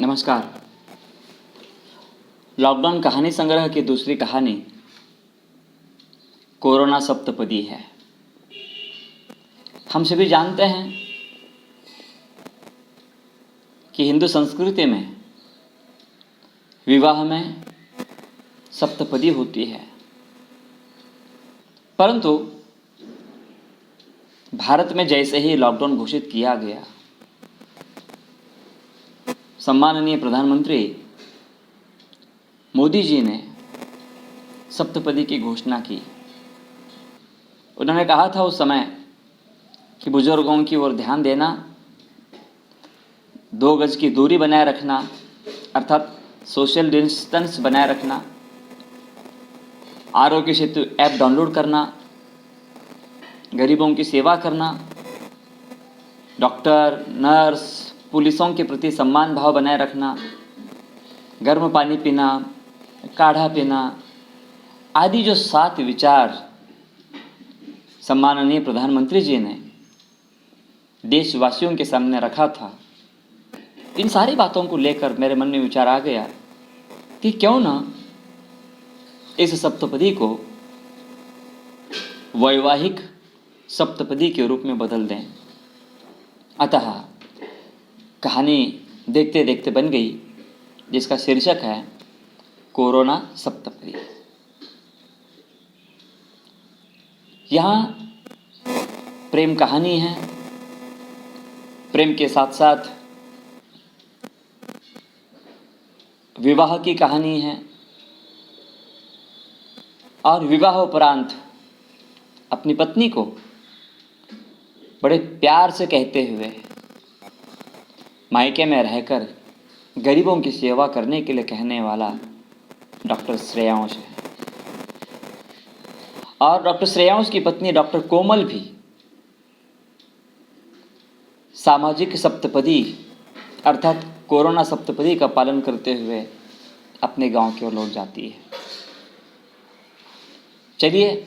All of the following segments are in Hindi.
नमस्कार। लॉकडाउन कहानी संग्रह की दूसरी कहानी कोरोना सप्तपदी है। हम सभी जानते हैं कि हिंदू संस्कृति में विवाह में सप्तपदी होती है, परंतु भारत में जैसे ही लॉकडाउन घोषित किया गया, सम्माननीय प्रधानमंत्री मोदी जी ने सप्तपदी की घोषणा की। उन्होंने कहा था उस समय कि बुजुर्गों की ओर ध्यान देना, 2 गज की दूरी बनाए रखना अर्थात सोशल डिस्टेंस बनाए रखना, आरोग्य सेतु ऐप डाउनलोड करना, गरीबों की सेवा करना, डॉक्टर, नर्स, पुलिसों के प्रति सम्मान भाव बनाए रखना, गर्म पानी पीना, काढ़ा पीना आदि जो 7 विचार सम्माननीय प्रधानमंत्री जी ने देशवासियों के सामने रखा था, इन सारी बातों को लेकर मेरे मन में विचार आ गया कि क्यों ना इस सप्तपदी को वैवाहिक सप्तपदी के रूप में बदल दें। अतः कहानी देखते देखते बन गई, जिसका शीर्षक है कोरोना सप्तपदी। यहाँ प्रेम कहानी है, प्रेम के साथ साथ विवाह की कहानी है और विवाह उपरांत अपनी पत्नी को बड़े प्यार से कहते हुए मायके में रहकर गरीबों की सेवा करने के लिए कहने वाला डॉक्टर श्रेयांश है। और डॉक्टर श्रेयांश की पत्नी डॉक्टर कोमल भी सामाजिक सप्तपदी अर्थात कोरोना सप्तपदी का पालन करते हुए अपने गांव की ओर लौट जाती है। चलिए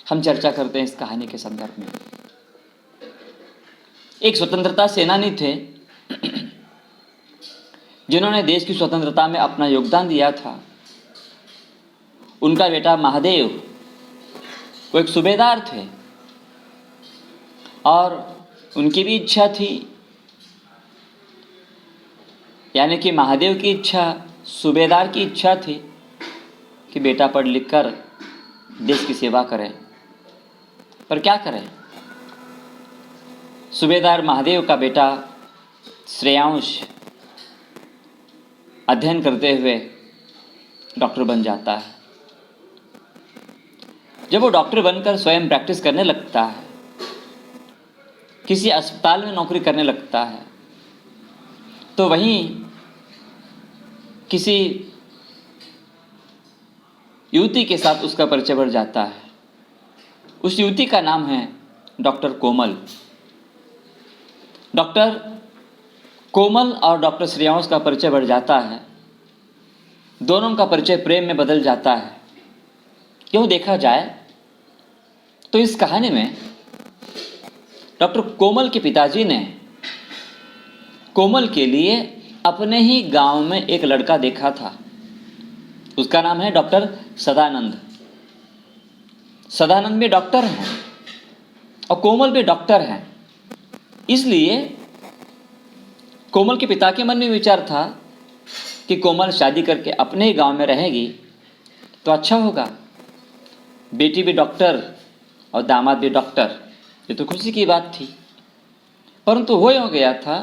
हम चर्चा करते हैं इस कहानी के संदर्भ में। एक स्वतंत्रता सेनानी थे जिन्होंने देश की स्वतंत्रता में अपना योगदान दिया था। उनका बेटा महादेव वो एक सूबेदार थे और उनकी भी इच्छा थी, यानी कि महादेव की इच्छा, सूबेदार की इच्छा थी कि बेटा पढ़ लिख कर देश की सेवा करे। पर क्या करें, सूबेदार महादेव का बेटा श्रेयांश अध्ययन करते हुए डॉक्टर बन जाता है। जब वो डॉक्टर बनकर स्वयं प्रैक्टिस करने लगता है, किसी अस्पताल में नौकरी करने लगता है, तो वहीं किसी युवती के साथ उसका परिचय बढ़ जाता है। उस युवती का नाम है डॉक्टर कोमल। डॉक्टर कोमल और डॉक्टर श्रेयांश का परिचय बढ़ जाता है। दोनों का परिचय प्रेम में बदल जाता है। क्यों देखा जाए तो इस कहानी में डॉक्टर कोमल के पिताजी ने कोमल के लिए अपने ही गांव में एक लड़का देखा था। उसका नाम है डॉक्टर सदानंद। सदानंद भी डॉक्टर हैं और कोमल भी डॉक्टर हैं। इसलिए कोमल के पिता के मन में विचार था कि कोमल शादी करके अपने ही गांव में रहेगी तो अच्छा होगा। बेटी भी डॉक्टर और दामाद भी डॉक्टर, ये तो खुशी की बात थी। परंतु हो यूं गया था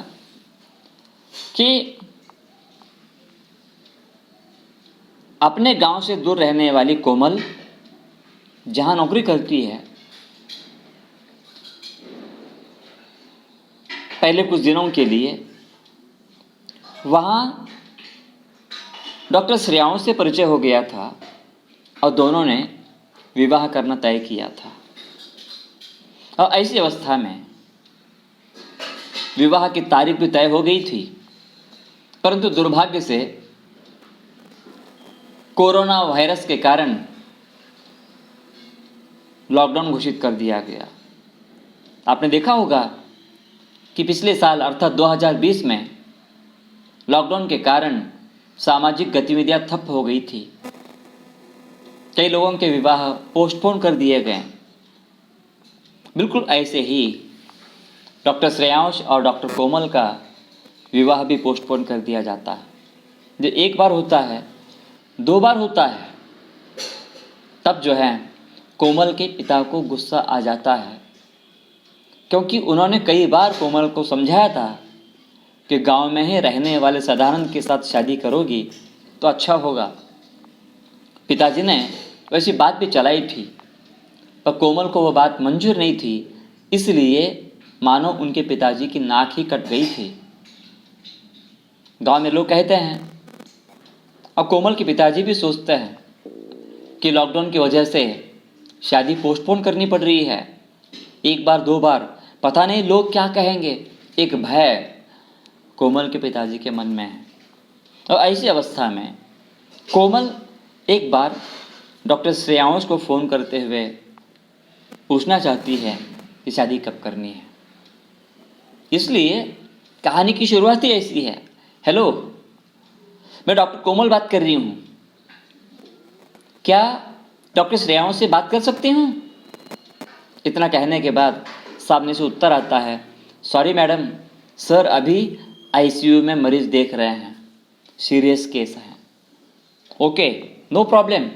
कि अपने गांव से दूर रहने वाली कोमल जहां नौकरी करती है, पहले कुछ दिनों के लिए वहां डॉक्टर श्रेयांश से परिचय हो गया था और दोनों ने विवाह करना तय किया था। और ऐसी अवस्था में विवाह की तारीख भी तय हो गई थी, परंतु दुर्भाग्य से कोरोना वायरस के कारण लॉकडाउन घोषित कर दिया गया। आपने देखा होगा कि पिछले साल अर्थात 2020 में लॉकडाउन के कारण सामाजिक गतिविधियां ठप हो गई थी। कई लोगों के विवाह पोस्टपोन कर दिए गए। बिल्कुल ऐसे ही डॉक्टर श्रेयांश और डॉक्टर कोमल का विवाह भी पोस्टपोन कर दिया जाता है। जो एक बार होता है, दो बार होता है, तब जो है कोमल के पिता को गुस्सा आ जाता है, क्योंकि उन्होंने कई बार कोमल को समझाया था कि गांव में ही रहने वाले सदानंद के साथ शादी करोगी तो अच्छा होगा। पिताजी ने वैसी बात भी चलाई थी, पर कोमल को वो बात मंजूर नहीं थी, इसलिए मानो उनके पिताजी की नाक ही कट गई थी। गांव में लोग कहते हैं और कोमल के पिताजी भी सोचते हैं कि लॉकडाउन की वजह से शादी पोस्टपोन करनी पड़ रही है। एक बार दो बार, पता नहीं लोग क्या कहेंगे, एक भय कोमल के पिताजी के मन में है। और ऐसी अवस्था में कोमल एक बार डॉक्टर श्रेयांश को फ़ोन करते हुए पूछना चाहती है कि शादी कब करनी है। इसलिए कहानी की शुरुआत ही ऐसी है। हेलो, मैं डॉक्टर कोमल बात कर रही हूँ, क्या डॉक्टर श्रेयांश से बात कर सकती हूँ? इतना कहने के बाद सामने से उत्तर आता है, सॉरी मैडम, सर अभी आईसीयू में मरीज देख रहे हैं, सीरियस केस है। Okay, no problem.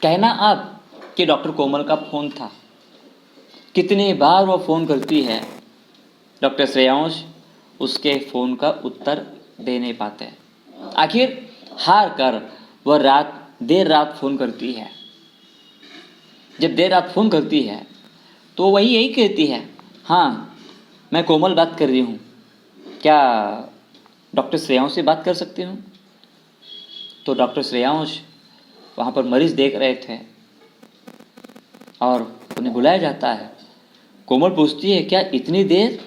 कहना आप कि डॉक्टर कोमल का फ़ोन था। कितनी बार वो फ़ोन करती है, डॉक्टर श्रेयांश उसके फ़ोन का उत्तर दे नहीं पाते। आखिर हार कर वह देर रात फ़ोन करती है। जब देर रात फ़ोन करती है तो वही यही कहती है, हाँ मैं कोमल बात कर रही हूँ, क्या डॉक्टर श्रेयांश से बात कर सकती हूँ? तो डॉक्टर श्रेयांश वहाँ पर मरीज़ देख रहे थे और उन्हें बुलाया जाता है। कोमल पूछती है, क्या इतनी देर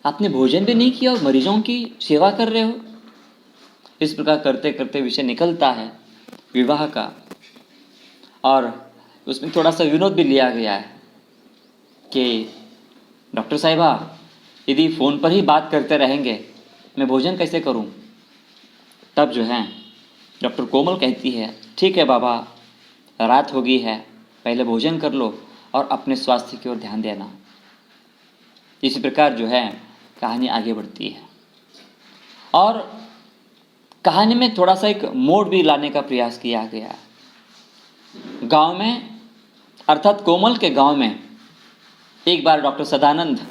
आपने भोजन भी नहीं किया और मरीजों की सेवा कर रहे हो? इस प्रकार करते करते विषय निकलता है विवाह का, और उसमें थोड़ा सा विनोद भी लिया गया है कि डॉक्टर साहिबा यदि फ़ोन पर ही बात करते रहेंगे मैं भोजन कैसे करूं? तब जो है डॉक्टर कोमल कहती है, ठीक है बाबा, रात हो गई है, पहले भोजन कर लो और अपने स्वास्थ्य की ओर ध्यान देना। इसी प्रकार जो है कहानी आगे बढ़ती है और कहानी में थोड़ा सा एक मोड़ भी लाने का प्रयास किया गया है। गांव में, अर्थात कोमल के गांव में एक बार डॉक्टर सदानंद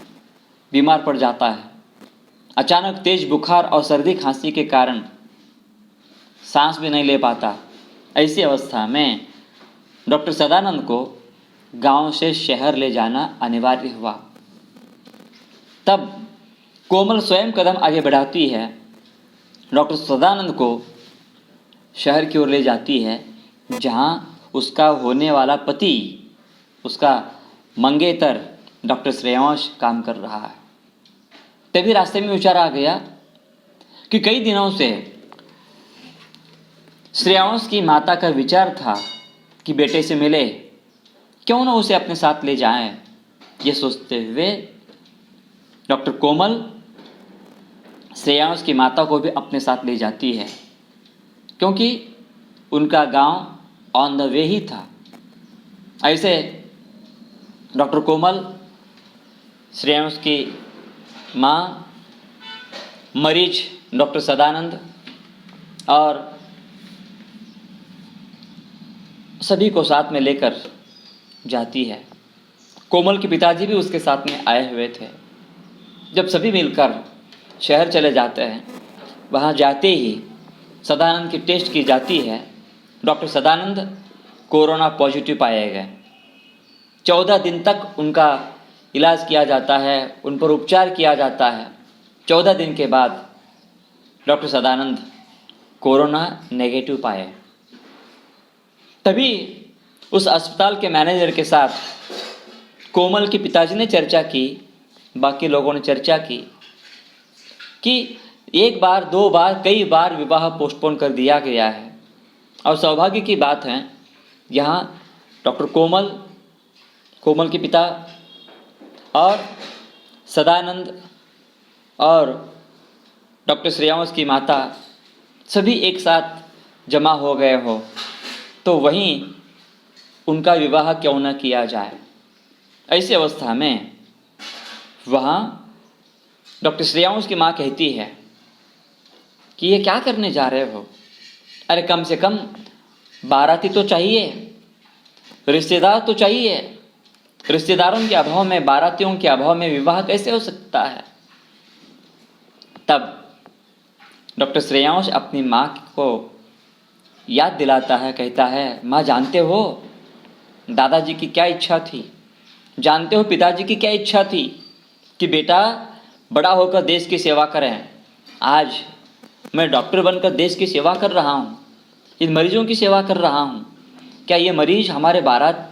बीमार पड़ जाता है। अचानक तेज बुखार और सर्दी खांसी के कारण सांस भी नहीं ले पाता। ऐसी अवस्था में डॉक्टर सदानंद को गांव से शहर ले जाना अनिवार्य हुआ। तब कोमल स्वयं कदम आगे बढ़ाती है, डॉक्टर सदानंद को शहर की ओर ले जाती है, जहां उसका होने वाला पति, उसका मंगेतर डॉक्टर श्रेयांश काम कर रहा है। तभी रास्ते में विचार आ गया कि कई दिनों से श्रेयांश की माता का विचार था कि बेटे से मिले, क्यों ना उसे अपने साथ ले जाएं। ये सोचते हुए डॉक्टर कोमल श्रेयांश की माता को भी अपने साथ ले जाती है, क्योंकि उनका गांव ऑन द वे ही था। ऐसे डॉक्टर कोमल, श्रेयांश की माँ, मरीज डॉक्टर सदानंद और सभी को साथ में लेकर जाती है। कोमल के पिताजी भी उसके साथ में आए हुए थे। जब सभी मिलकर शहर चले जाते हैं, वहाँ जाते ही सदानंद की टेस्ट की जाती है। डॉक्टर सदानंद कोरोना पॉजिटिव पाए गए। 14 दिन तक उनका इलाज किया जाता है, उन पर उपचार किया जाता है। 14 दिन के बाद डॉक्टर सदानंद कोरोना नेगेटिव पाए। तभी उस अस्पताल के मैनेजर के साथ कोमल के पिताजी ने चर्चा की, बाकी लोगों ने चर्चा की कि एक बार, दो बार, कई बार विवाह पोस्टपोन कर दिया गया है। और सौभाग्य की बात है, यहाँ डॉक्टर कोमल के पिता और सदानंद और डॉक्टर श्रेयांश की माता सभी एक साथ जमा हो गए हो, तो वहीं उनका विवाह क्यों न किया जाए। ऐसी अवस्था में वहाँ डॉक्टर श्रेयांश की माँ कहती है कि ये क्या करने जा रहे हो? अरे कम से कम बाराती तो चाहिए, रिश्तेदार तो चाहिए। रिश्तेदारों के अभाव में, बारातियों के अभाव में विवाह कैसे हो सकता है? तब डॉक्टर श्रेयांश अपनी माँ को याद दिलाता है, कहता है, माँ जानते हो दादाजी की क्या इच्छा थी, जानते हो पिताजी की क्या इच्छा थी कि बेटा बड़ा होकर देश की सेवा करें। आज मैं डॉक्टर बनकर देश की सेवा कर रहा हूँ, इन मरीजों की सेवा कर रहा हूँ। क्या ये मरीज हमारे बारात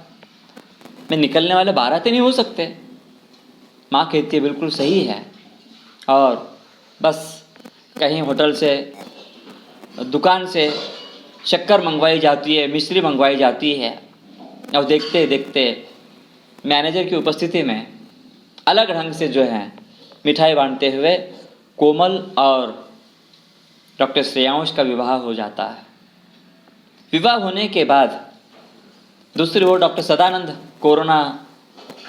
में निकलने वाले बाराती नहीं हो सकते? माँ कहती है बिल्कुल सही है। और बस कहीं होटल से, दुकान से शक्कर मंगवाई जाती है, मिश्री मंगवाई जाती है, और देखते देखते मैनेजर की उपस्थिति में अलग ढंग से जो है मिठाई बांटते हुए कोमल और डॉक्टर श्रेयांश का विवाह हो जाता है। विवाह होने के बाद दूसरी ओर डॉक्टर सदानंद कोरोना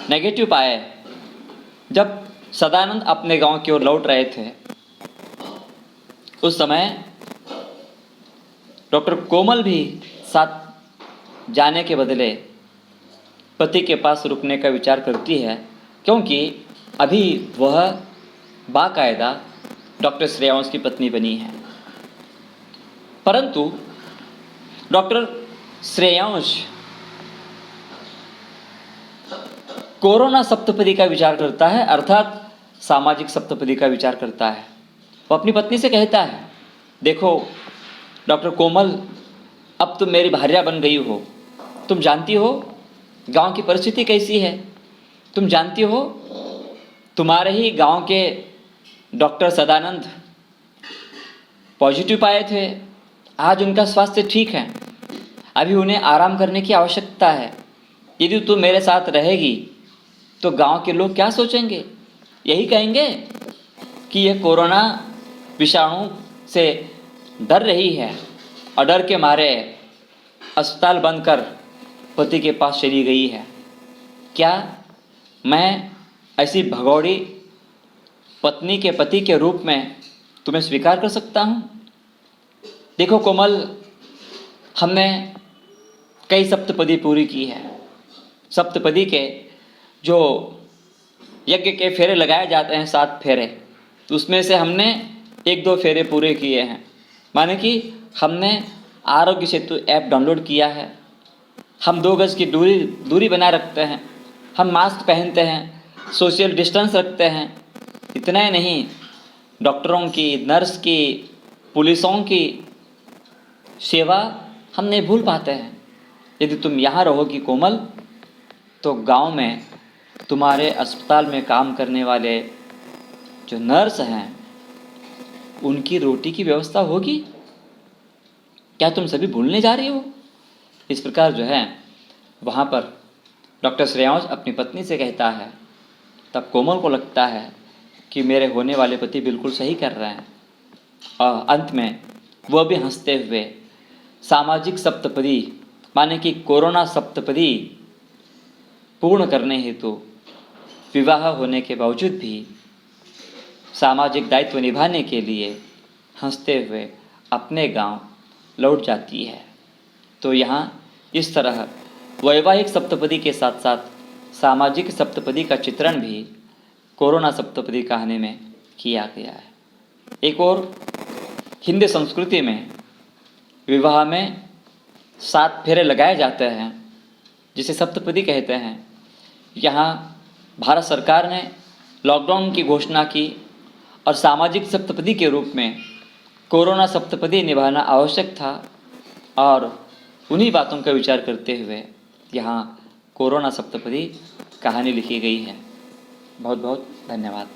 नेगेटिव पाए। जब सदानंद अपने गांव की ओर लौट रहे थे, उस समय डॉक्टर कोमल भी साथ जाने के बदले पति के पास रुकने का विचार करती है, क्योंकि अभी वह बाकायदा डॉक्टर श्रेयांश की पत्नी बनी है। परंतु डॉक्टर श्रेयांश कोरोना सप्तपदी का विचार करता है, अर्थात सामाजिक सप्तपदी का विचार करता है। वो अपनी पत्नी से कहता है, देखो डॉक्टर कोमल, अब तुम मेरी भार्या बन गई हो। तुम जानती हो गांव की परिस्थिति कैसी है, तुम जानती हो तुम्हारे ही गांव के डॉक्टर सदानंद पॉजिटिव पाए थे, आज उनका स्वास्थ्य ठीक है, अभी उन्हें आराम करने की आवश्यकता है। यदि तुम मेरे साथ रहेगी तो गांव के लोग क्या सोचेंगे? यही कहेंगे कि यह कोरोना विषाणु से डर रही है और डर के मारे अस्पताल बंद कर पति के पास चली गई है। क्या मैं ऐसी भगौड़ी पत्नी के पति के रूप में तुम्हें स्वीकार कर सकता हूँ? देखो कोमल, हमने कई सप्तपदी पूरी की है। सप्तपदी के जो यज्ञ के फेरे लगाए जाते हैं, 7 फेरे, तो उसमें से हमने 1-2 फेरे पूरे किए हैं। माने कि हमने आरोग्य सेतु ऐप डाउनलोड किया है, हम 2 गज की दूरी बनाए रखते हैं, हम मास्क पहनते हैं, सोशल डिस्टेंस रखते हैं। इतना ही नहीं, डॉक्टरों की, नर्स की, पुलिसों की सेवा हम नहीं भूल पाते हैं। यदि तुम यहाँ रहोगी कोमल, तो गांव में तुम्हारे अस्पताल में काम करने वाले जो नर्स हैं, उनकी रोटी की व्यवस्था होगी। क्या तुम सभी भूलने जा रही हो? इस प्रकार जो है वहाँ पर डॉक्टर श्रेयांश अपनी पत्नी से कहता है। तब कोमल को लगता है कि मेरे होने वाले पति बिल्कुल सही कर रहे हैं, और अंत में वह भी हंसते हुए सामाजिक सप्तपदी माने कि कोरोना सप्तपदी पूर्ण करने हेतु विवाह होने के बावजूद भी सामाजिक दायित्व निभाने के लिए हंसते हुए अपने गांव लौट जाती है। तो यहाँ इस तरह वैवाहिक सप्तपदी के साथ साथ सामाजिक सप्तपदी का चित्रण भी कोरोना सप्तपदी कहानी में किया गया है। एक और हिंदी संस्कृति में विवाह में 7 फेरे लगाए जाते हैं, जिसे सप्तपदी कहते हैं। यहाँ भारत सरकार ने लॉकडाउन की घोषणा की और सामाजिक सप्तपदी के रूप में कोरोना सप्तपदी निभाना आवश्यक था, और उन्हीं बातों का विचार करते हुए यहाँ कोरोना सप्तपदी कहानी लिखी गई है। बहुत बहुत धन्यवाद।